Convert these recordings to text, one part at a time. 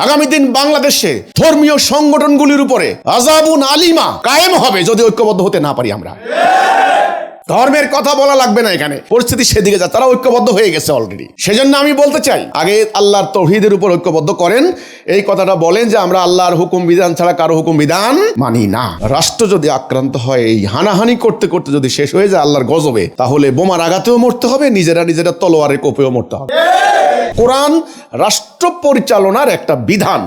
আগামী দিন বাংলাদেশে ধর্মীয় সংগঠনগুলির উপরে আযাবুন আলিমা কায়েম হবে যদি ঐক্যবদ্ধ হতে না পারি আমরা। ধর্মের কথা বলা লাগবে না, এখানে পরিস্থিতি সেদিকে যা, তারা ঐক্যবদ্ধ হয়ে গেছে অলরেডি। সেজন্য আমি বলতে চাই, আগে আল্লাহর তাওহীদের উপর ঐক্যবদ্ধ করেন, এই কথাটা বলেন যে আমরা আল্লাহর হুকুম বিধান ছাড়া কারো হুকুম বিধান মানি না। রাষ্ট্র যদি আক্রান্ত হয়, এই হানাহানি করতে করতে যদি শেষ হয়ে যায় আল্লাহর গজবে, তাহলে বোমার আঘাতেও মরতে হবে, নিজেরা তলোয়ারের কোপেও মরতে হবে। কোরআন রাষ্ট্র পরিচালনার একটা বিধান,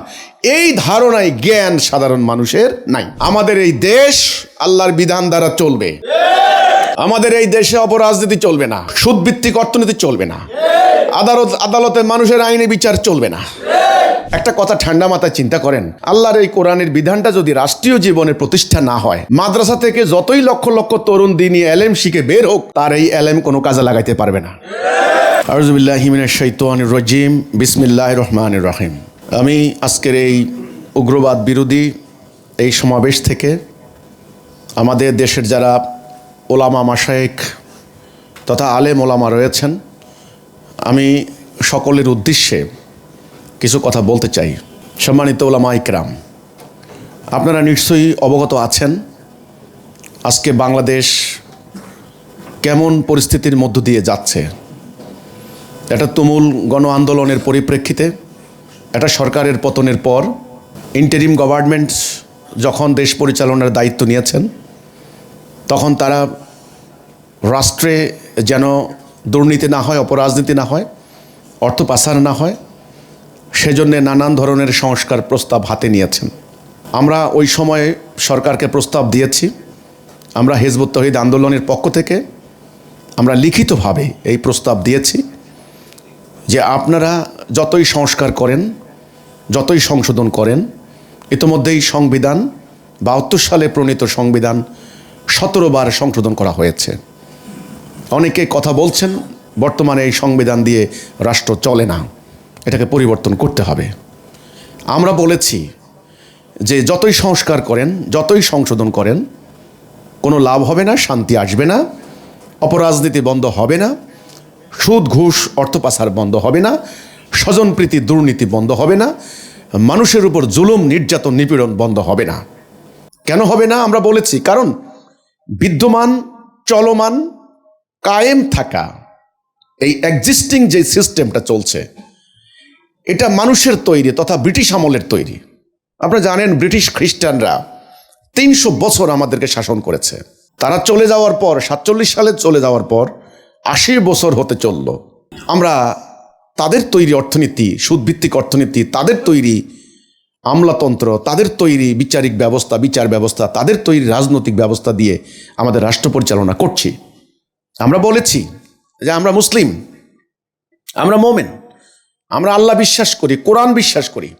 এই ধারণায় জ্ঞান সাধারণ মানুষের নাই। আমাদের এই দেশ আল্লাহর বিধান দ্বারা চলবে। আমাদের এই দেশে অপরাজনীতি চলবে না, সুদভিত্তিক অর্থনীতি চলবে না, আদালতে মানুষের আইনে বিচার চলবে না। একটা কথা ঠান্ডা মাথায় চিন্তা করেন, আল্লাহর এই কোরআনের বিধানটা যদি রাষ্ট্রীয় জীবনের প্রতিষ্ঠা না হয়, মাদ্রাসা থেকে যতই লক্ষ লক্ষ তরুণ দিনই এলেম শিখে বের হোক, তার এই এলেম কোনো কাজে লাগাইতে পারবে না। আউযু বিল্লাহি মিনাশ শাইতানির রাজিম, বিসমিল্লাহির রহমানির রহিম। আমি আজকের এই উগ্রবাদ বিরোধী এই সমাবেশ থেকে আমাদের দেশের যারা ওলামা মাশায়েখ তথা আলেম ওলামা রয়েছেন, আমি সকলের উদ্দেশ্যে কিছু কথা বলতে চাই। সম্মানিত ওলামা ইকরাম, আপনারা নিশ্চয়ই অবগত আছেন আজকে বাংলাদেশ কেমন পরিস্থিতির মধ্য দিয়ে যাচ্ছে। এটা তুমুল গণ আন্দোলনের পরিপ্রেক্ষিতে, এটা সরকারের পতনের পর ইন্টারিম গভর্নমেন্ট যখন দেশ পরিচালনার দায়িত্ব নিয়েছেন, তখন তারা রাষ্ট্রে যেন দুর্নীতি না হয়, অপরাজনীতি না হয়, অর্থ পাচার না হয়, সেজন্যে নানান ধরনের সংস্কার প্রস্তাব হাতে নিয়েছেন। আমরা ওই সময়ে সরকারকে প্রস্তাব দিয়েছি। আমরা হিজবুত তাওহীদ আন্দোলনের পক্ষ থেকে আমরা লিখিতভাবে এই প্রস্তাব দিয়েছি যে আপনারা যতই সংস্কার করেন, যতই সংশোধন করেন, ইতিমধ্যেই সংবিধান ৭২ সালে প্রণীত সংবিধান ১৭ বার সংশোধন করা হয়েছে। অনেকে কথা বলছেন বর্তমানে এই সংবিধান দিয়ে রাষ্ট্র চলে না, এটাকে পরিবর্তন করতে হবে। আমরা বলেছি যে যতই সংস্কার করেন, যতই সংশোধন করেন, কোনো লাভ হবে না, শান্তি আসবে না, অপরাজনীতি বন্ধ হবে না, সুদ ঘুষ অর্থ পাচার বন্ধ হবে না, স্বজনপ্রীতি দুর্নীতি বন্ধ হবে না, মানুষের উপর জুলুম নির্যাতন নিপীড়ন বন্ধ হবে না। কেন হবে না আমরা বলেছি, কারণ বিদ্যমান চলমান কায়েম থাকা এই এক্সিস্টিং যে সিস্টেমটা চলছে, এটা মানুষের তৈরি তথা ব্রিটিশ আমলের তৈরি। আপনারা জানেন ব্রিটিশ খ্রিস্টানরা ৩০০ বছর আমাদেরকে শাসন করেছে। তারা চলে যাওয়ার পর, ৪৭ সালে চলে যাওয়ার পর ৮০ বছর হতে চলল। আমরা তাদের তৈরি অর্থনীতি, সুদভিত্তিক অর্থনীতি, তাদের তৈরি আমলাতন্ত্র, তাদের তৈরি বিচারিক ব্যবস্থা, বিচার ব্যবস্থা, তাদের তৈরি রাজনৈতিক ব্যবস্থা দিয়ে আমাদের রাষ্ট্র পরিচালনা করছি। আমরা বলেছি যে আমরা মুসলিম, আমরা মোমেন, আমরা আল্লাহ বিশ্বাস করি, কোরআন বিশ্বাস করি,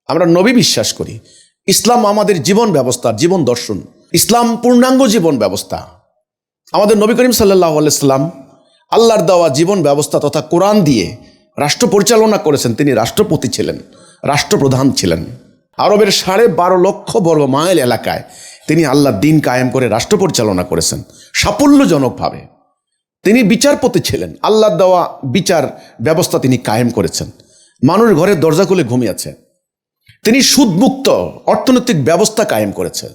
আমরা নবী বিশ্বাস করি। ইসলাম আমাদের জীবন ব্যবস্থা, জীবন দর্শন। ইসলাম পূর্ণাঙ্গ জীবন ব্যবস্থা। আমাদের নবী করিম সাল্লাল্লাহু আলাইহি সাল্লাম আল্লাহর দেওয়া জীবন ব্যবস্থা তথা কোরআন দিয়ে রাষ্ট্র পরিচালনা করেছেন। তিনি রাষ্ট্রপতি ছিলেন, রাষ্ট্রপ্রধান ছিলেন। আরবের 12.5 লক্ষ বর্গ মাইল এলাকায় তিনি আল্লাহর দিন কায়েম করে রাষ্ট্র পরিচালনা করেছেন সাফল্যজনকভাবে। তিনি বিচারপতি ছিলেন, আল্লাহর দেওয়া বিচার ব্যবস্থা তিনি কায়েম করেছেন। মানুষ ঘরের দরজা খুলে ঘুমিয়েছে। তিনি সুদমুক্ত অর্থনৈতিক ব্যবস্থা কায়েম করেছে।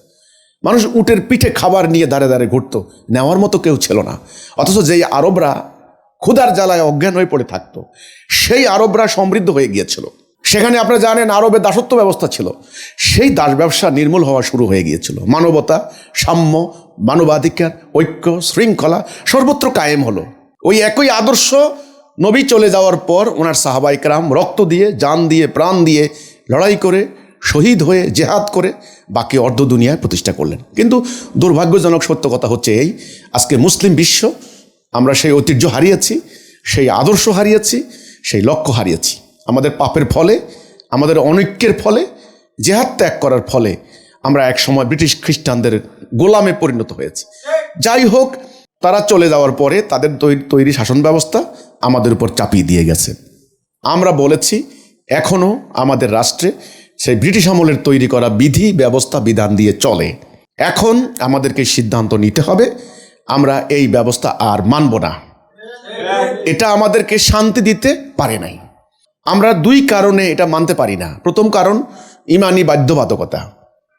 মানুষ উটের পিঠে খাবার নিয়ে দাঁড়ে দাঁড়ে ঘুরত, নেওয়ার মতো কেউ ছিল না। অথচ যেই আরবরা ক্ষুধার জ্বালায় অজ্ঞান হয়ে পড়ে থাকতো, সেই আরবরা সমৃদ্ধ হয়ে গিয়েছিল। সেখানে আপনারা জানেন আরবে দাসত্ব ব্যবস্থা ছিল, সেই দাস ব্যবসা নির্মূল হওয়া শুরু হয়ে গিয়েছিল। মানবতা, সাম্য, মানবাধিকার, ঐক্য, শৃঙ্খলা সর্বত্র কায়েম হলো। ওই একই আদর্শ নবী চলে যাওয়ার পর ওনার সাহাবায়ে কেরাম রক্ত দিয়ে, জান দিয়ে, প্রাণ দিয়ে লড়াই করে, শহীদ হয়ে, জেহাদ করে বাকি অর্ধ দুনিয়ায় প্রতিষ্ঠা করলেন। কিন্তু দুর্ভাগ্যজনক সত্য কথা হচ্ছে এই, আজকে মুসলিম বিশ্ব আমরা সেই ঐতিহ্য হারিয়েছি, সেই আদর্শ হারিয়েছি, সেই লক্ষ্য হারিয়েছি। আমাদের পাপের ফলে, আমাদের অনৈক্যের ফলে, জেহাদ ত্যাগ করার ফলে আমরা এক সময় ব্রিটিশ খ্রিস্টানদের গোলামে পরিণত হয়েছি। যাই হোক, তারা চলে যাওয়ার পরে তাদের তৈরি শাসন ব্যবস্থা আমাদের উপর চাপিয়ে দিয়ে গেছে। আমরা বলেছি এখনও আমাদের রাষ্ট্রে সেই ব্রিটিশ আমলের তৈরি করা বিধি ব্যবস্থা বিধান দিয়ে চলে। এখন আমাদেরকে সিদ্ধান্ত নিতে হবে আমরা এই ব্যবস্থা আর মানব না। এটা আমাদেরকে শান্তি দিতে পারে নাই। আমরা দুই কারণে এটা মানতে পারি না। প্রথম কারণ ইমানি বাধ্যবাধকতা।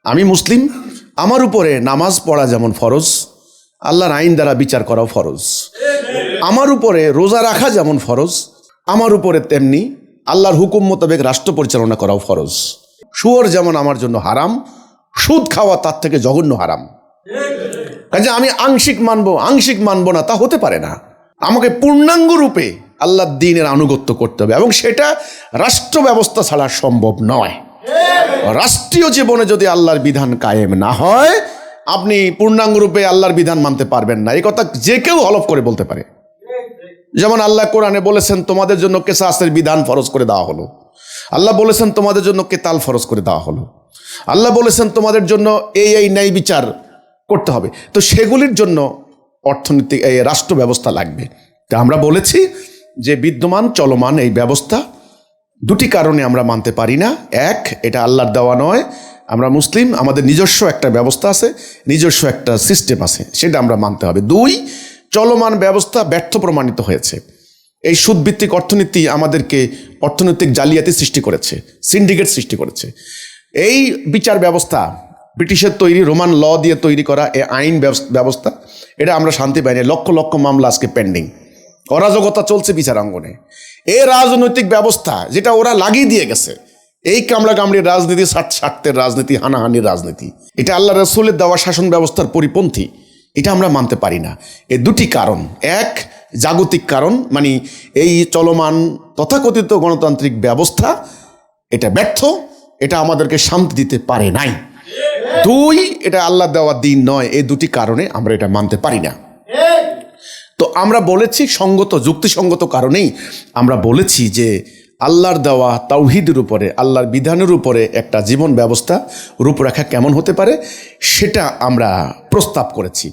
আমি মুসলিম, আমার উপরে নামাজ পড়া যেমন ফরজ, আল্লাহর আইন দ্বারা বিচার করাও ফরজ। আমার উপরে রোজা রাখা যেমন ফরজ, আমার উপরে তেমনি আল্লাহর হুকুম মোতাবেক রাষ্ট্র পরিচালনা করাও ফরজ। শুয়োর যেমন আমার জন্য হারাম, সুদ খাওয়া তার থেকে জঘন্য হারাম। কাজে আমি আংশিক মানবো না, তা হতে পারে না। আমাকে পূর্ণাঙ্গ রূপে আল্লাহর দ্বীনের আনুগত্য করতে হবে, এবং সেটা রাষ্ট্র ব্যবস্থা ছাড়া সম্ভব নয়। রাষ্ট্রীয় জীবনে যদি আল্লাহর বিধান কায়েম না হয়, আপনি পূর্ণাঙ্গ রূপে আল্লাহর বিধান মানতে পারবেন না। এই কথা যে কেউ হলফ করে বলতে পারে। যেমন আল্লাহ কোরআনে বলেছেন তোমাদের জন্য কিসাসের বিধান ফরজ করে দেওয়া হলো। আল্লাহ বলেছেন তোমাদের জন্য কিতাল ফরজ করে দেওয়া হলো। আল্লাহ বলেছেন তোমাদের জন্য এই ন্যায় বিচার করতে হবে। তো সেগুলির জন্য অর্থনৈতিক রাষ্ট্র ব্যবস্থা লাগবে। তা আমরা বলেছি যে বিদ্যমান চলমান এই ব্যবস্থা দুটি কারণে আমরা মানতে পারি না। এক, এটা আল্লাহর দেওয়া নয়। আমরা মুসলিম, আমাদের নিজস্ব একটা ব্যবস্থা আছে, নিজস্ব একটা সিস্টেম আছে, সেটা আমরা মানতে হবে। দুই, চলমান ব্যবস্থা ব্যর্থ প্রমাণিত হয়েছে। এই সুদভিত্তিক অর্থনীতি আমাদেরকে অর্থনৈতিক জালিয়াতি সৃষ্টি করেছে, সিন্ডিকেট সৃষ্টি করেছে। এই বিচার ব্যবস্থা ব্রিটিশের তৈরি, রোমান ল দিয়ে তৈরি করা এই আইন ব্যবস্থা, এটা আমরা শান্তি পাইনি। লক্ষ লক্ষ মামলা আজকে পেন্ডিং, অরাজকতা চলছে বিচারাঙ্গনে। এই রাজনৈতিক ব্যবস্থা যেটা ওরা লাগিয়ে দিয়ে গেছে, এই কামড়াকামড়ির রাজনীতি, স্বার্থের রাজনীতি, হানাহানির রাজনীতি, এটা আল্লাহ রসুলের দেওয়া শাসন ব্যবস্থার পরিপন্থী। এটা আমরা মানতে পারি না। এই দুটি কারণ। এক, জাগতিক কারণ, মানে এই চলমান তথাকথিত গণতান্ত্রিক ব্যবস্থা এটা ব্যর্থ, এটা আমাদেরকে শান্তি দিতে পারে নাই। দুই, এটা আল্লাহ দেওয়া দিন নয়। এই দুটি কারণে আমরা এটা মানতে পারি না। তো আমরা বলেছি সঙ্গত, যুক্তিসঙ্গত কারণেই আমরা বলেছি যে আল্লাহর দেওয়া তাওহীদের উপরে, আল্লাহর বিধানের উপরে একটা জীবন ব্যবস্থা রূপরেখা কেমন হতে পারে সেটা আমরা প্রস্তাব করেছি।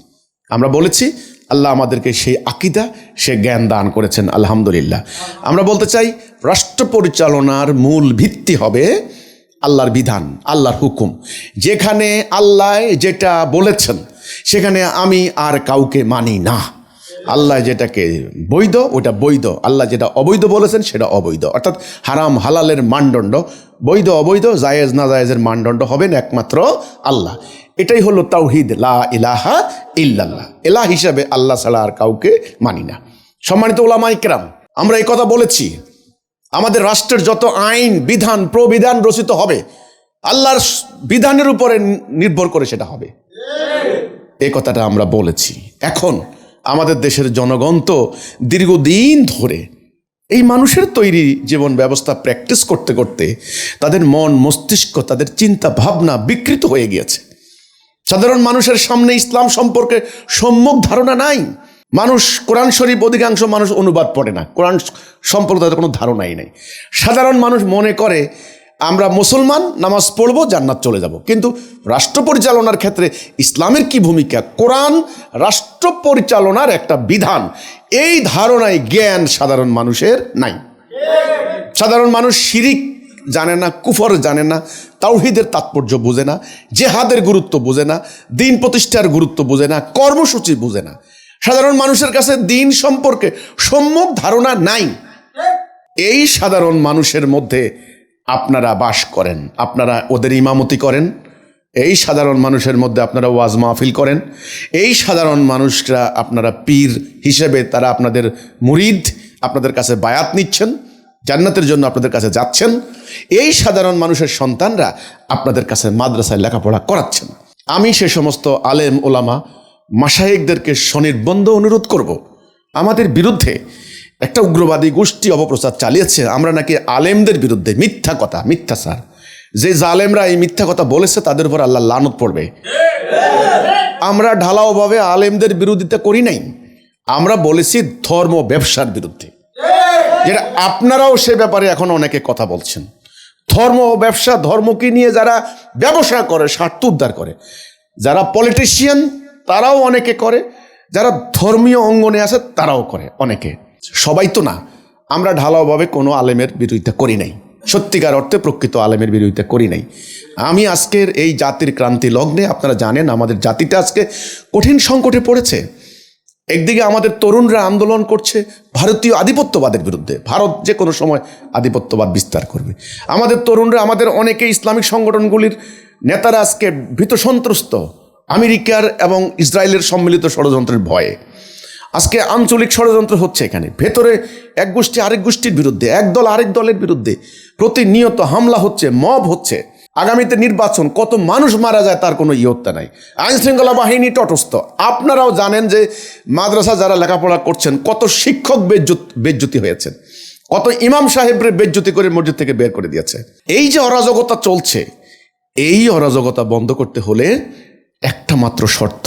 আমরা বলেছি আল্লাহ আমাদেরকে সেই আকীদা, সে জ্ঞান দান করেছেন, আলহামদুলিল্লাহ। আমরা বলতে চাই রাষ্ট্র পরিচালনার মূল ভিত্তি হবে আল্লাহর বিধান, আল্লাহর হুকুম। যেখানে আল্লাহ যেটা বলেছেন সেখানে আমি আর কাউকে মানি না। আল্লাহ যেটাকে বৈধ ওটা বৈধ, আল্লাহ যেটা অবৈধ বলেছেন সেটা অবৈধ। অর্থাৎ হারাম হালালের মানদণ্ড, বৈধ অবৈধ, জায়েজ না জায়েজের মানদণ্ড হবেন একমাত্র আল্লাহ। এটাই হলো তাওহীদ, লা ইলাহা ইল্লাল্লাহ। ইলাহ হিসাবে আল্লাহ ছাড়া আর কাউকে মানি না। সম্মানিত উলামায়ে কেরাম, আমরা এই কথা বলেছি, আমাদের রাষ্ট্রের যত আইন বিধান প্রবিধান রচিত হবে আল্লাহর বিধানের উপরে নির্ভর করে সেটা হবে, এই কথাটা আমরা বলেছি। এখন আমাদের দেশের জনগণ তো দীর্ঘদিন ধরে এই মানুষের তৈরি জীবন ব্যবস্থা প্র্যাকটিস করতে করতে তাদের মন মস্তিষ্ক, তাদের চিন্তা ভাবনা বিকৃত হয়ে গিয়েছে। সাধারণ মানুষের সামনে ইসলাম সম্পর্কে সম্যক ধারণা নাই। মানুষ কোরআন শরীফ, অধিকাংশ মানুষ অনুবাদ পড়ে না, কোরআন সম্পর্কে তাদের কোনো ধারণাই নেই। সাধারণ মানুষ মনে করে আমরা মুসলমান, নামাজ পড়বো, জান্নাত চলে যাব। কিন্তু রাষ্ট্র পরিচালনার ক্ষেত্রে ইসলামের কি ভূমিকা, কোরআন রাষ্ট্র পরিচালনার একটা বিধান, এই ধারণায় জ্ঞান সাধারণ মানুষের নাই। সাধারণ মানুষ শিরিক জানে না, কুফর জানে না, তাওহীদের তাৎপর্য বুঝে না, জেহাদের গুরুত্ব বুঝে না, দিন প্রতিষ্ঠার গুরুত্ব বুঝে না, কর্মসূচি বুঝে না। সাধারণ মানুষের কাছে দিন সম্পর্কে সম্যক ধারণা নাই। এই সাধারণ মানুষের মধ্যে আপনারা বাস করেন, আপনারা ওদের ইমামতি করেন, এই সাধারণ মানুষের মধ্যে আপনারা ওয়াজ মাহফিল করেন, এই সাধারণ মানুষরা আপনারা পীর হিসেবে তারা আপনাদের মুরিদ, আপনাদের কাছে বায়াত নিচ্ছেন, জান্নাতের জন্য আপনাদের কাছে যাচ্ছেন। এই সাধারণ মানুষের সন্তানরা আপনাদের কাছে মাদ্রাসায় লেখাপড়া করাচ্ছেন। আমি সে সমস্ত আলেম ওলামা মাশায়েখদেরকে স্বনির্বন্ধ অনুরোধ করব, আমাদের বিরুদ্ধে একটা উগ্রবাদী গোষ্ঠী অপপ্রচার চালিয়েছে, আমরা নাকি আলেমদের বিরুদ্ধে। মিথ্যা কথা, মিথ্যাচার। যে জালেমরা এই মিথ্যা কথা বলেছে তাদের উপর আল্লাহ লানত পড়বে। আমরা ঢালাওভাবে আলেমদের বিরোধিতা করি নাই, আমরা বলেছি ধর্ম ব্যবসার বিরুদ্ধে, যেটা আপনারাও সে ব্যাপারে এখন অনেকে কথা বলছেন। ধর্ম ও ব্যবসা, ধর্মকে নিয়ে যারা ব্যবসা করে, স্বার্থ উদ্ধার করে, যারা পলিটিশিয়ান তারাও অনেকে করে, যারা ধর্মীয় অঙ্গনে আছে তারাও করে অনেকে, সবাই তো না। আমরা ঢালাওভাবে কোনো আলেমের বিরোধিতা করি নাই, সত্যিকার অর্থে প্রকৃত আলেমের বিরোধিতা করি নাই। আমি আজকের এই জাতির ক্রান্তি লগ্নে, আপনারা জানেন আমাদের জাতিটা আজকে কঠিন সংকটে পড়েছে। একদিকে আমাদের তরুণরা আন্দোলন করছে ভারতীয় আধিপত্যবাদের বিরুদ্ধে, ভারত যে কোনো সময় আধিপত্যবাদ বিস্তার করবে। আমাদের তরুণরা, আমাদের অনেকে ইসলামিক সংগঠনগুলির নেতারা আজকে ভীত সন্ত্রস্ত আমেরিকার এবং ইসরায়েলের সম্মিলিত ষড়যন্ত্রের ভয়ে। আজকে আঞ্চলিক ষড়যন্ত্র হচ্ছে, এখানে ভেতরে এক গোষ্ঠী আরেক গোষ্ঠীর বিরুদ্ধে, এক দল আরেক দলের বিরুদ্ধে প্রতিনিয়ত হামলা হচ্ছে, মব হচ্ছে। আগামীতে নির্বাচন, কত মানুষ মারা যায় তার কোনো ইয়ত্তা নাই। আইনশৃঙ্খলা বাহিনী তটস্থ। আপনারাও জানেন যে মাদ্রাসা যারা লেখাপড়া করছেন, কত শিক্ষক বেজ্জতি হয়েছেন, কত ইমাম সাহেবরে বেজ্জতি করে মসজিদ থেকে বের করে দিয়েছে। এই যে অরাজকতা চলছে, এই অরাজকতা বন্ধ করতে হলে একটা মাত্র শর্ত,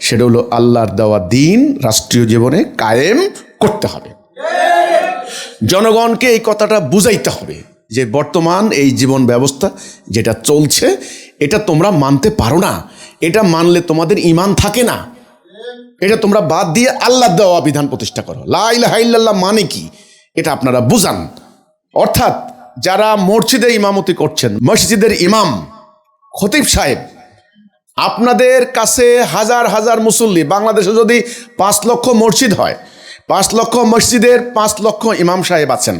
সেটা হলো আল্লাহর দেওয়া দিন রাষ্ট্রীয় জীবনে কায়েম করতে হবে। জনগণকে এই কথাটা বুঝাইতে হবে যে বর্তমান এই জীবন ব্যবস্থা যেটা চলছে, এটা তোমরা মানতে পারো না, এটা মানলে তোমাদের ঈমান থাকে না, এটা তোমরা বাদ দিয়ে আল্লাহর দেওয়া বিধান প্রতিষ্ঠা করো। লা ইলাহা ইল্লাল্লাহ মানে কি, এটা আপনারা বুঝান। অর্থাৎ যারা মসজিদে ইমামতি করছেন, মসজিদের ইমাম, খতিব সাহেব, আপনাদের কাছে হাজার হাজার মুসল্লি, বাংলাদেশে যদি 5 লক্ষ মসজিদ হয়, 5 লক্ষ মসজিদের 5 লক্ষ ইমাম সাহেব আছেন।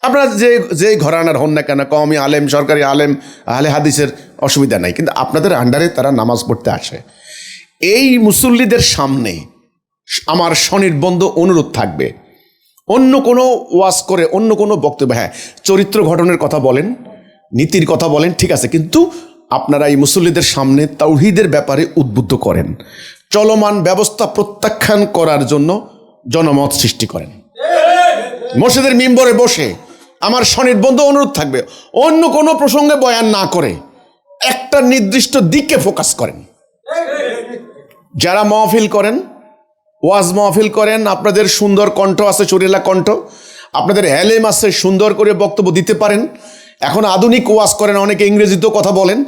আপনারা যে ঘরানার হন না কেন, কওমি আলেম, সরকারি আলেম, আহলে হাদিসের অসুবিধা নাই, কিন্তু আপনাদের আন্ডারে তারা নামাজ পড়তে আসে। এই মুসল্লিদের সামনে আমার স্বনির্বন্ধ অনুরোধ থাকবে, অন্য কোনো ওয়াজ করে, অন্য কোনো বক্তব্য, হ্যাঁ চরিত্র গঠনের কথা বলেন, নীতির কথা বলেন, ঠিক আছে, কিন্তু আপনারা এই মুসল্লিদের সামনে তাওহীদের ব্যাপারে উদ্বুদ্ধ করেন, চলমান ব্যবস্থা প্রত্যাখ্যান করার জন্য জনমত সৃষ্টি করেন। মসজিদের মিম্বরে বসে আমার স্বনির্বন্ধ অনুরোধ থাকবে, অন্য কোনো প্রসঙ্গে বয়ান না করে একটা নির্দিষ্ট দিকে ফোকাস করেন। যারা মাহফিল করেন, ওয়াজ মাহফিল করেন, আপনাদের সুন্দর কণ্ঠ আছে, সুরেলা কণ্ঠ, আপনাদের এলেম আছে, সুন্দর করে বক্তব্য দিতে পারেন। এখন আধুনিক ওয়াজ করেন, অনেকে ইংরেজিতেও কথা বলেন,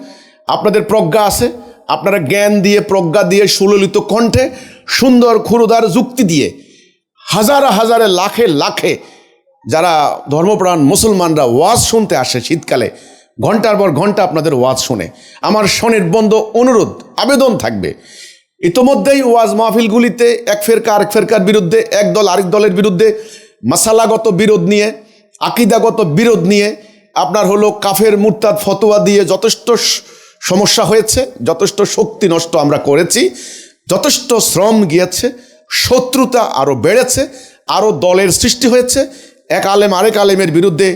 আপনাদের প্রজ্ঞা আছে, আপনারা জ্ঞান দিয়ে, প্রজ্ঞা দিয়ে, সুললিত কণ্ঠে, সুন্দর ক্ষুরদার যুক্তি দিয়ে হাজারে হাজারে লাখে লাখে যারা ধর্মপ্রাণ মুসলমানরা ওয়াজ শুনতে আসে শীতকালে, ঘন্টার পর ঘন্টা আপনাদের ওয়াজ শুনে। আমার স্বনির্বন্ধ অনুরোধ, আবেদন থাকবে, ইতোমধ্যেই ওয়াজ মাহফিলগুলিতে এক ফেরকা আরেক ফেরকার বিরুদ্ধে, এক দল আরেক দলের বিরুদ্ধে মাসালাগত বিরোধ নিয়ে, আকিদাগত বিরোধ নিয়ে, আপনার হলো কাফের মুরতাদ ফতোয়া দিয়ে যথেষ্ট সমস্যা হয়েছে, যথেষ্ট শক্তি নষ্ট আমরা করেছি, যথেষ্ট শ্রম গিয়েছে, শত্রুতা আরও বেড়েছে, আরও দলের সৃষ্টি হয়েছে, এক আলেম আরেক আলেমের বিরুদ্ধে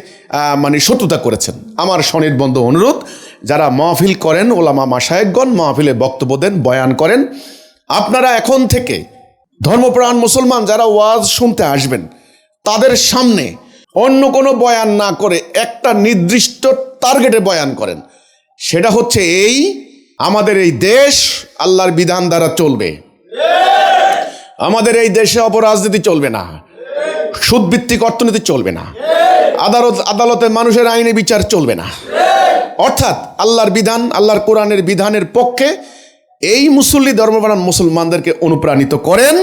শত্রুতা করেছেন। আমার স্বনির্বন্ধ অনুরোধ, যারা মাহফিল করেন, ওলামা মাশায়েখগণ মাহফিলে বক্তব্য দেন, বয়ান করেন, আপনারা এখন থেকে ধর্মপ্রাণ মুসলমান যারা ওয়াজ শুনতে আসবেন, তাদের সামনে অন্য কোনো বয়ান না করে একটা নির্দিষ্ট টার্গেটে বয়ান করেন। সেটা হচ্ছে এই, আমাদের এই দেশ আল্লাহর বিধান দ্বারা চলবে, আমাদের এই দেশে অপরাজনীতি চলবে না, সুদভিত্তিক অর্থনীতি চলবে না, আদালতে মানুষের আইনে বিচার চলবে না। অর্থাৎ আল্লাহর বিধান, আল্লাহর কোরআনের বিধানের পক্ষে এই মুসল্লি ধর্মপ্রাণ মুসলমানদেরকে অনুপ্রাণিত করেন,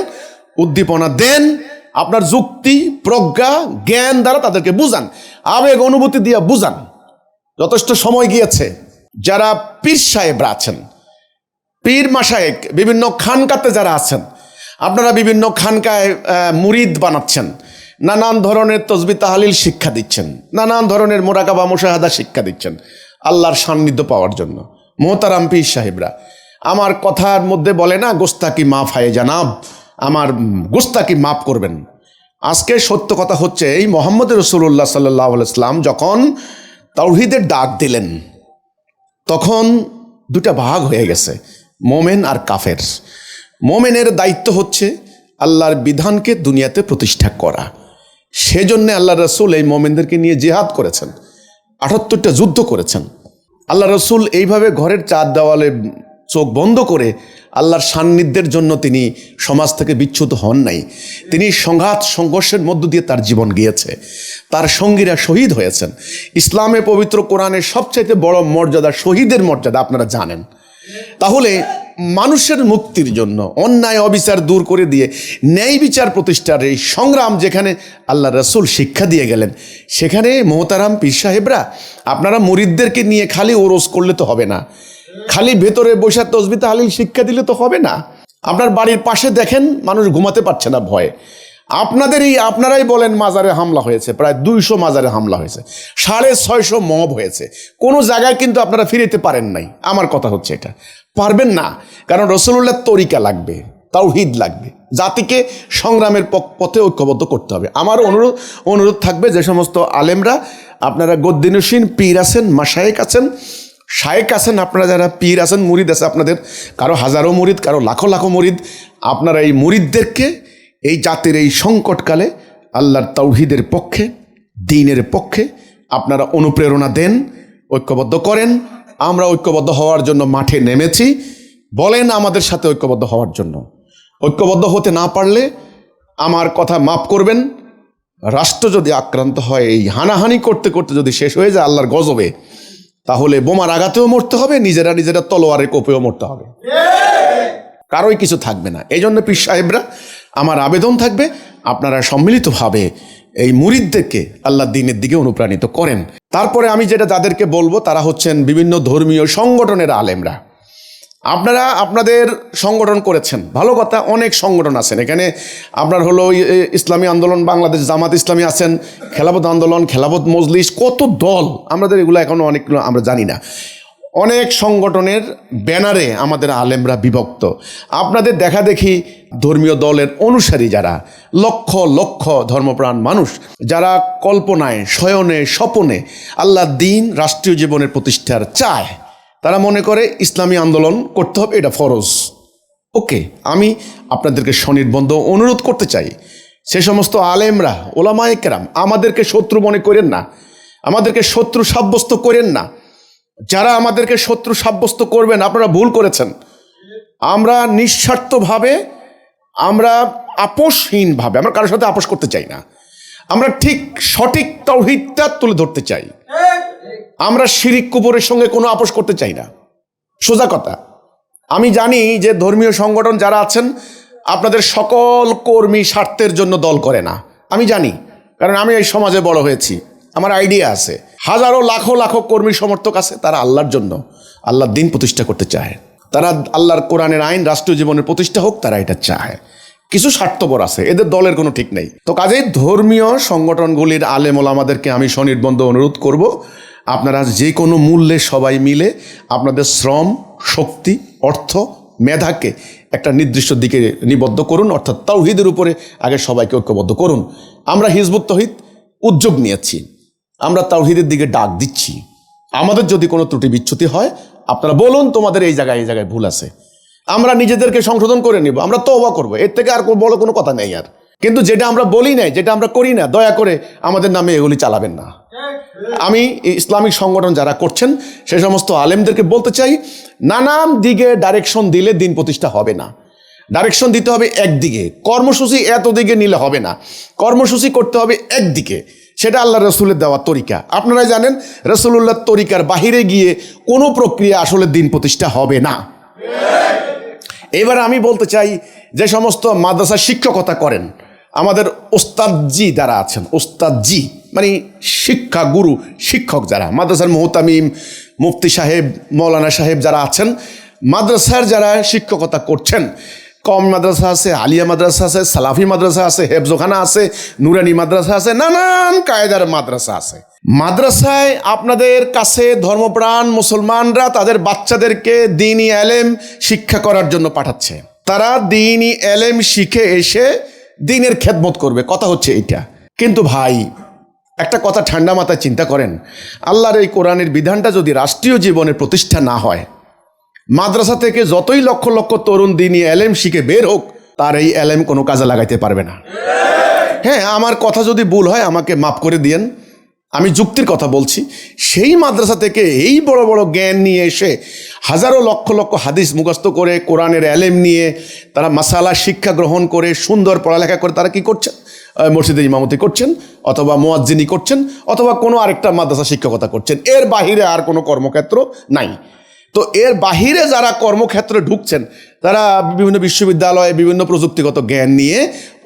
উদ্দীপনা দেন, আপনার যুক্তি, প্রজ্ঞা, জ্ঞান দ্বারা তাদেরকে বুঝান, আবেগ অনুভূতি দিয়ে বুঝান। যথেষ্ট সময় গিয়েছে, যারা পীর সাহেবরা আছেন, পীর মাশায়েখ, বিভিন্ন খানকাতে যারা আছেন, আপনারা বিভিন্ন খানকায় মুরিদ বানাচ্ছেন, নানান ধরনের তসবিহ তাহলিল শিক্ষা দিচ্ছেন, নানান ধরনের মোরাকাবা মুশাহাদা শিক্ষা দিচ্ছেন আল্লাহর সান্নিধ্য পাওয়ার জন্য। মোহতারাম পীর সাহেবরা, আমার কথার মধ্যে বলে না গোস্তাকি মাফ হায় জানাব, আমার গোস্তাকি মাফ করবেন। আজকে সত্য কথা হচ্ছে, এই মোহাম্মদ রাসূলুল্লাহ সাল্লাল্লাহু আলাইহি ওয়াসাল্লাম যখন তাওহীদের ডাক দিলেন, তখন দুটা ভাগ হয়ে গেছে, মোমেন আর কাফের। মোমেনের দায়িত্ব হচ্ছে আল্লাহর বিধানকে দুনিয়াতে প্রতিষ্ঠা করা। সেজন্য আল্লাহ রসুল এই মোমেনদেরকে নিয়ে জিহাদ করেছেন, ৭৮টা যুদ্ধ করেছেন। আল্লাহ রসুল এইভাবে ঘরের চার দেওয়ালে চোখ বন্ধ করে আল্লাহর সান্নিধ্যের জন্য তিনি সমাজ থেকে বিচ্যুত হন নাই। তিনি সংঘাত সংঘর্ষের মধ্য দিয়ে তার জীবন গিয়েছে, তার সঙ্গীরা শহীদ হয়েছেন। ইসলামে পবিত্র কোরআনের সবচাইতে বড় মর্যাদা শহীদের মর্যাদা, আপনারা জানেন। তাহলে মানুষের মুক্তির জন্য অন্যায় অবিচার দূর করে দিয়ে ন্যায় বিচার প্রতিষ্ঠার এই সংগ্রাম যেখানে আল্লাহ রসুল শিক্ষা দিয়ে গেলেন, সেখানে মোহতারাম পীর সাহেবরা, আপনারা মুরিদদেরকে নিয়ে খালি ওরস করলে তো হবে না, খালি ভেতরে বসে তসবিহ তাহলিল শিক্ষা দিলে তো হবে না। আপনার বাড়ির পাশে দেখেন মানুষ ঘুমাতে পারছে না ভয়ে। আপনারাই বলেন মাজারে হামলা হয়েছে, প্রায় 200 মাজারে হামলা হয়েছে, 650 মব হয়েছে, কোনো জায়গায় কিন্তু আপনারা ফিরেতে পারেন নাই। আমার কথা হচ্ছে এটা পারবেন না, কারণ রাসূলুল্লাহর তরিকা লাগবে, তাওহীদ লাগবে, জাতিকে সংগ্রামের পথে ঐক্যবদ্ধ করতে হবে। আমার অনুরোধ থাকবে, যে সমস্ত আলেমরা আপনারা গদ্দিনুসীন পীর আছেন, মাশায়েখ আছেন, শায়েক আছেন, আপনারা যারা পীর আছেন, মুরিদ আছে আপনাদের, কারো হাজারো মুরিদ, কারো লাখো লাখো মুরিদ, আপনারা এই মুরিদদেরকে এই জাতির এই সংকটকালে আল্লাহর তাওহীদের পক্ষে, দ্বীনের পক্ষে আপনারা অনুপ্রেরণা দেন, ঐক্যবদ্ধ করেন। আমরা ঐক্যবদ্ধ হওয়ার জন্য মাঠে নেমেছি, বলেন আমাদের সাথে ঐক্যবদ্ধ হওয়ার জন্য। ঐক্যবদ্ধ হতে না পারলে আমার কথা মাফ করবেন, রাষ্ট্র যদি আক্রান্ত হয়, এই হানাহানি করতে করতে যদি শেষ হয়ে যায় আল্লাহর গজবে, তাহলে বোমার আঘাতেও মরতে হবে, নিজেরা তলোয়ারের কোপেও মরতে হবে, কারোই কিছু থাকবে না। এই জন্য পীর সাহেবরা আমার আবেদন থাকবে, আপনারা সম্মিলিতভাবে এই মুরিদদেরকে আল্লাহর দ্বীনের দিকে অনুপ্রাণিত করেন। তারপরে আমি যেটা যাদেরকে বলবো, তারা হচ্ছেন বিভিন্ন ধর্মীয় সংগঠনের আলেমরা। আপনারা আপনাদের সংগঠন করেছেন, ভালো কথা, অনেক সংগঠন আছেন এখানে। আপনার হলো ইসলামী আন্দোলন বাংলাদেশ, জামাত ইসলামী আছেন, খেলাফত আন্দোলন, খেলাফত মজলিস, কত দল আমাদের, এগুলো এখনও অনেকগুলো আমরা জানি না। অনেক সংগঠনের ব্যানারে আমাদের আলেমরা বিভক্ত। আপনাদের দেখা দেখি ধর্মীয় দলের অনুসারী যারা, লক্ষ লক্ষ ধর্মপ্রাণ মানুষ যারা কল্পনায়, শয়নে, স্বপনে আল্লাহর দ্বীন রাষ্ট্রীয় জীবনের প্রতিষ্ঠার চায়, তারা মনে করে ইসলামী আন্দোলন করতে হবে, এটা ফরজ। ওকে, আমি আপনাদেরকে স্বনির্বন্ধ অনুরোধ করতে চাই, সে সমস্ত আলেমরা, ওলামায়ে কেরাম, আমাদেরকে শত্রু মনে করেন না, আমাদেরকে শত্রু সাব্যস্ত করেন না। যারা আমাদেরকে শত্রু সাব্যস্ত করবেন, আপনারা ভুল করেছেন। আমরা নিঃস্বার্থভাবে, আমরা আপোষহীনভাবে, আমরা কারোর সাথে আপোষ করতে চাই না। আমরা ঠিক সঠিক তাওহীদটা তুলে ধরতে চাই। আমরা শিরিক কুফরের সঙ্গে কোনো আপোষ করতে চাই না, সোজা কথা। আমি জানি যে ধর্মীয় সংগঠন যারা আছেন, আপনাদের সকল কর্মী স্বার্থের জন্য দল করে না, আমি জানি, কারণ আমি এই সমাজে বড় হয়েছি, আমার আইডিয়া আছে। হাজারো লাখো লাখো কর্মী সমর্থক আছে, তারা আল্লাহর জন্য, আল্লাহর দ্বীন প্রতিষ্ঠা করতে চায়, তারা আল্লাহর কোরআনের আইন রাষ্ট্রীয় জীবনের প্রতিষ্ঠা হোক, তারা এটা চায়। কিছু স্বার্থপর আছে, এদের দলের কোনো ঠিক নেই। তো কাজেই ধর্মীয় সংগঠনগুলির আলেম ওলামাদেরকে আমি স্বনির্বন্ধ অনুরোধ করব, আপনারা যে কোনো মূল্যে সবাই মিলে আপনাদের শ্রম, শক্তি, অর্থ, মেধাকে একটা নির্দিষ্ট দিকে নিবদ্ধ করুন, অর্থাৎ তাওহীদের উপরে আগে সবাইকে ঐক্যবদ্ধ করুন। আমরা হিজবুত তৌহিদ উদ্যোগ নিয়েছি, আমরা তাওহীদের দিকে ডাক দিচ্ছি। আমাদের যদি কোনো ত্রুটি বিচ্যুতি হয়, আপনারা বলুন তোমাদের এই জায়গায় ভুল আছে, আমরা নিজেদেরকে সংশোধন করে নিব, আমরা তওবা করব, এর থেকে আর বড় কোনো কথা নেই আর। কিন্তু যেটা আমরা বলি না, যেটা আমরা করি না, দয়া করে আমাদের নামে এগুলি চালাবেন না। আমি ইসলামিক সংগঠন যারা করছেন সে সমস্ত আলেমদেরকে বলতে চাই, নানান দিকে ডাইরেকশন দিলে দিন প্রতিষ্ঠা হবে না। ডাইরেকশন দিতে হবে একদিকে, কর্মসূচি এত দিকে নিলে হবে না, কর্মসূচি করতে হবে একদিকে। সেটা আল্লাহ রসুলের দেওয়া তরিকা। আপনারা জানেন রাসূলুল্লাহর তরিকার বাহিরে গিয়ে কোনো প্রক্রিয়া আসলে দিন প্রতিষ্ঠা হবে না। এবার আমি বলতে চাই, যে সমস্ত মাদ্রাসা শিক্ষকতা করেন, আমাদের ওস্তাদজি যারা আছেন, ওস্তাদজি মানে শিক্ষা গুরু, শিক্ষক যারা, মাদ্রাসার মুহতামিম, মুফতি সাহেব, মৌলানা সাহেব যারা আছেন, মাদ্রাসার যারা শিক্ষকতা করছেন, কম মাদ্রাসা আছে, আলিয়া মাদ্রাসা আছে, সালাফি মাদ্রাসা আছে, হেফজোখানা আছে, নুরানি মাদ্রাসা আছে, নানান কায়দার মাদ্রাসা আছে। মাদ্রাসায় আপনাদের কাছে ধর্মপ্রাণ মুসলমানরা তাদের বাচ্চাদেরকে দ্বীনি এলেম শিক্ষা করার জন্য পাঠাচ্ছে। তারা দ্বীনি এলেম শিখে এসে দ্বীনের খেদমত করবে, কথা হচ্ছে এইটা। কিন্তু ভাই, একটা কথা ঠান্ডা মাথায় চিন্তা করেন, আল্লাহর এই কোরআনের বিধানটা যদি রাষ্ট্রীয় জীবনের প্রতিষ্ঠা না হয়, মাদ্রাসা থেকে যতই লক্ষ লক্ষ তরুণ দ্বীনি এলেম শিখে বের হোক, তার এই এলেম কোনো কাজে লাগাইতে পারবে না। হ্যাঁ, আমার কথা যদি ভুল হয় আমাকে মাফ করে দিয়েন, আমি যুক্তির কথা বলছি। সেই মাদ্রাসা থেকে এই বড় বড় জ্ঞান নিয়ে এসে হাজারো লক্ষ লক্ষ হাদিস মুখস্থ করে কোরআনের এলেম নিয়ে তারা মাসালা শিক্ষা গ্রহণ করে সুন্দর পড়ালেখা করে তারা কি করছেন? মসজিদে ইমামতি করছেন, অথবা মুয়াজ্জিনি করছেন, অথবা কোনো আরেকটা মাদ্রাসা শিক্ষকতা করছেন। এর বাহিরে আর কোনো কর্মক্ষেত্র নাই। তো এর বাহিরে যারা কর্মক্ষেত্রে ঢুকছেন, তারা বিভিন্ন বিশ্ববিদ্যালয়ে বিভিন্ন প্রযুক্তিগত জ্ঞান নিয়ে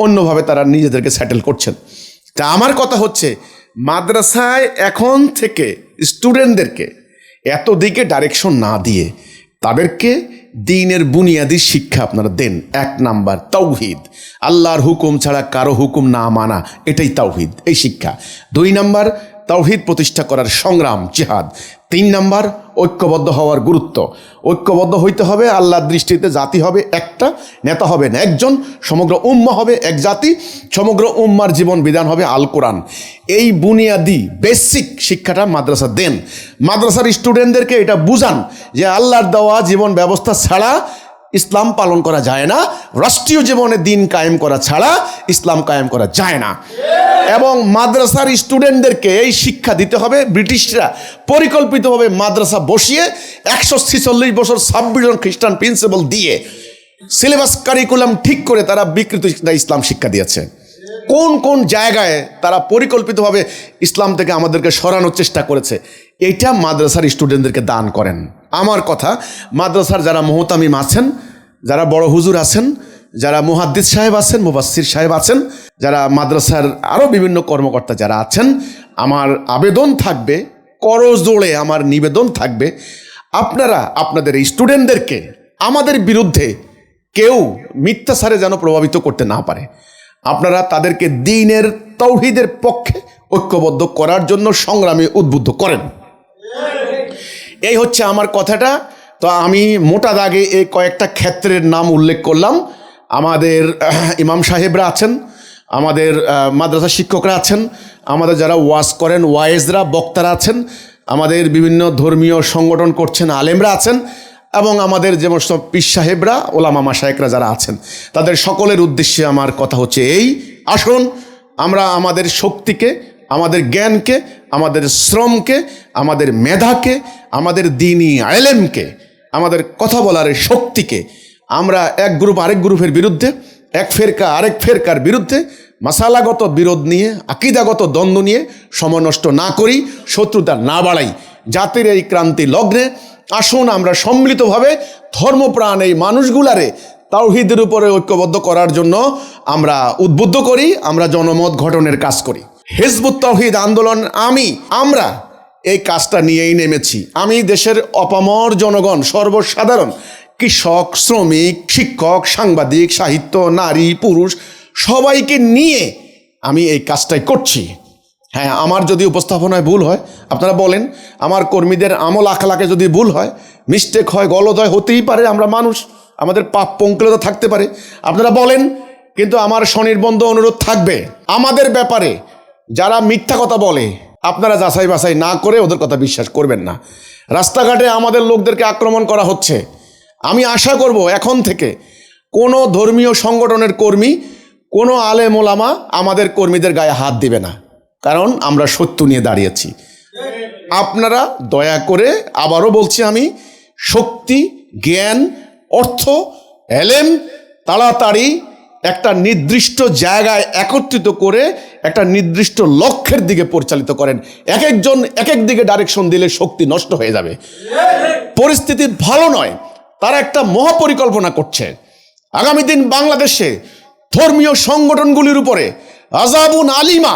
অন্যভাবে তারা নিজেদেরকে সেটেল করছেন। তা আমার কথা হচ্ছে, মাদ্রাসায় এখন থেকে স্টুডেন্টদেরকে এত দিকে ডাইরেকশন না দিয়ে তাদেরকে দ্বীনের বুনিয়াদি শিক্ষা আপনারা দেন। 1 নাম্বার তাওহীদ, আল্লাহর হুকুম ছাড়া কারো হুকুম না মানা, এটাই তাওহীদ, এই শিক্ষা। 2 নাম্বার তাওহীদ প্রতিষ্ঠা করার সংগ্রাম, জিহাদ। 3 নাম্বার ঐক্যবদ্ধ হওয়ার গুরুত্ব। ঐক্যবদ্ধ হইতে হবে, আল্লাহর দৃষ্টিতে জাতি হবে একটা, নেতা হবে না একজন, সমগ্র উম্মাহ হবে এক জাতি, সমগ্র উম্মার জীবন বিধান হবে আল কোরআন। এই বুনিয়াদি বেসিক শিক্ষাটা মাদ্রাসা দেন। মাদ্রাসার স্টুডেন্টদেরকে এটা বুঝান যে আল্লাহর দেওয়া জীবন ব্যবস্থা ছাড়া ইসলাম পালন করা যায় না, রাষ্ট্রীয় জীবনে দিন কায়েম করা ছাড়া ইসলাম কায়েম করা যায় না। এবং মাদ্রাসার স্টুডেন্টদেরকে এই শিক্ষা দিতে হবে। ব্রিটিশরা পরিকল্পিতভাবে মাদ্রাসা বসিয়ে 146 বছর 26 জন খ্রিস্টান প্রিন্সিপাল দিয়ে সিলেবাস কারিকুলাম ঠিক করে তারা বিকৃত ইসলাম শিক্ষা দিয়েছে। কোন কোন জায়গায় তারা পরিকল্পিতভাবে ইসলাম থেকে আমাদেরকে সরানোর চেষ্টা করেছে, এইটা মাদ্রাসার স্টুডেন্টদেরকে দান করেন। আমার কথা, মাদ্রাসার যারা মুহতামিম আছেন, যারা বড় হুজুর আছেন, যারা মুহাদ্দিস সাহেব আছেন, মুফাসসির সাহেব আছেন, যারা মাদ্রাসার আরও বিভিন্ন কর্মকর্তা যারা আছেন, আমার আবেদন থাকবে, করজোড়ে আমার নিবেদন থাকবে, আপনারা আপনাদের এই স্টুডেন্টদেরকে আমাদের বিরুদ্ধে কেউ মিথ্যাচারে যেন প্রভাবিত করতে না পারে। আপনারা তাদেরকে দ্বীনের তাওহীদের পক্ষে ঐক্যবদ্ধ করার জন্য সংগ্রামে উদ্বুদ্ধ করেন। এই হচ্ছে আমার কথাটা। তো আমি মোটা দাগে এই কয়েকটা ক্ষেত্রের নাম উল্লেখ করলাম। আমাদের ইমাম সাহেবরা আছেন, আমাদের মাদ্রাসা শিক্ষকরা আছেন, আমাদের যারা ওয়াজ করেন ওয়াইজরা বক্তারা আছেন, আমাদের বিভিন্ন ধর্মীয় সংগঠন করছেন আলেমরা আছেন, এবং আমাদের যেমন সব পীর সাহেবরা ওলামা মাশায়েখরা যারা আছেন, তাদের সকলের উদ্দেশ্যে আমার কথা হচ্ছে এই, আসুন আমরা আমাদের শক্তিকে, আমাদের জ্ঞানকে, আমাদের শ্রমকে, আমাদের মেধাকে, আমাদের দ্বীনি ইলমকে, আমাদের কথা বলার শক্তিকে আমরা এক গ্রুপ আরেক গ্রুপের বিরুদ্ধে, এক ফেরকা আরেক ফেরকার বিরুদ্ধে মাসালাগত বিরোধ নিয়ে, আকীদাগত দ্বন্দ্ব নিয়ে সময় নষ্ট না করি, শত্রুতা না বাড়াই। জাতির এই ক্রান্তি লগ্নে আসুন আমরা সম্মিলিতভাবে ধর্মপ্রাণ এই মানুষগুলারে তাওহীদের উপরে ঐক্যবদ্ধ করার জন্য আমরা উদ্বুদ্ধ করি, আমরা জনমত গঠনের কাজ করি। হিজবুত তাওহীদ আন্দোলন আমরা এই কাজটা নিয়েই নেমেছি। আমি দেশের অপামর জনগণ, সর্বসাধারণ, কৃষক, শ্রমিক, শিক্ষক, সাংবাদিক, সাহিত্য, নারী, পুরুষ সবাইকে নিয়ে আমি এই কাজটাই করছি। হ্যাঁ, আমার যদি উপস্থাপনায় ভুল হয় আপনারা বলেন, আমার কর্মীদের আমল আখলাকে যদি ভুল হয়, মিস্টেক হয়, গলদ হয়, হতেই পারে, আমরা মানুষ, আমাদের পাপ পঙ্কিলতা থাকতে পারে, আপনারা বলেন। কিন্তু আমার স্বনির্বন্ধ অনুরোধ থাকবে, আমাদের ব্যাপারে যারা মিথ্যা কথা বলে আপনারা যাচাই বাছাই না করে ওদের কথা বিশ্বাস করবেন না। রাস্তাঘাটে আমাদের লোকদেরকে আক্রমণ করা হচ্ছে। আমি আশা করব এখন থেকে কোনো ধর্মীয় সংগঠনের কর্মী, কোনো আলেম ওলামা আমাদের কর্মীদের গায়ে হাত দিবে না, কারণ আমরা সত্য নিয়ে দাঁড়িয়েছি। আপনারা দয়া করে, আবারও বলছি আমি, শক্তি, জ্ঞান, অর্থ, এলেম তাড়াতাড়ি একটা নির্দিষ্ট জায়গায় একত্রিত করে একটা নির্দিষ্ট লক্ষ্যের দিকে পরিচালিত করেন। এক একজন এক এক দিকে ডাইরেকশন দিলে শক্তি নষ্ট হয়ে যাবে, পরিস্থিতি ভালো নয়। তারা একটা মহাপরিকল্পনা করছে। আগামী দিন বাংলাদেশে ধর্মীয় সংগঠনগুলির উপরে আযাবুন আলিমা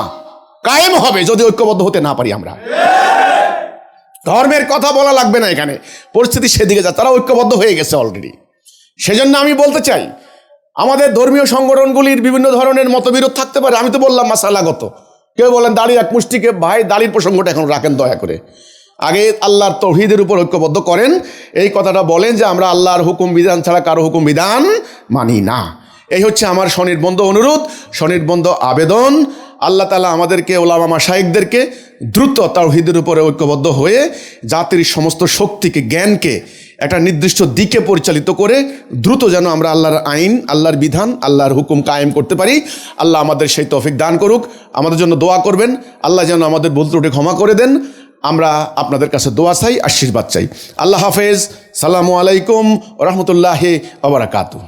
কায়েম হবে যদি ঐক্যবদ্ধ হতে না পারি আমরা। ধর্মের কথা বলা লাগবে না, এখানে পরিস্থিতি সেদিকে যায়, তারা ঐক্যবদ্ধ হয়ে গেছে অলরেডি। সেজন্য আমি বলতে চাই, আমাদের ধর্মীয় সংগঠনগুলির বিভিন্ন ধরনের মতবিরোধ থাকতে পারে। আমি তো বললাম মাসালাগত, কেউ বলেন দাড়ি এক মুষ্টিকে, ভাই দাড়ির প্রসঙ্গটা এখন রাখেন দয়া করে, আগে আল্লাহর তাওহীদের উপর ঐক্যবদ্ধ করেন, এই কথাটা বলেন যে আমরা আল্লাহর হুকুম বিধান ছাড়া কারো হুকুম বিধান মানি না। এই হচ্ছে আমার স্বনির্বন্ধ অনুরোধ, স্বনির্বন্ধ আবেদন। আল্লাহ তাআলা আমাদেরকে, ওলামা মাশায়েখদেরকে দ্রুত তাওহীদের উপরে ঐক্যবদ্ধ হয়ে জাতির সমস্ত শক্তিকে, জ্ঞানকে একটা নির্দিষ্ট দিকে পরিচালিত করে দ্রুত যেন আমরা আল্লাহর আইন, আল্লাহর বিধান, আল্লাহর হুকুম কায়েম করতে পারি। আল্লাহ আমাদের সেই তৌফিক দান করুক। আমাদের জন্য দোয়া করবেন, আল্লাহ যেন আমাদের ভুল ত্রুটি ক্ষমা করে দেন। আমরা আপনাদের কাছে দোয়া চাই, আশীর্বাদ চাই। আল্লাহ হাফেজ। সালামু আলাইকুম ওয়া রাহমাতুল্লাহি ওয়া বারাকাতুহু।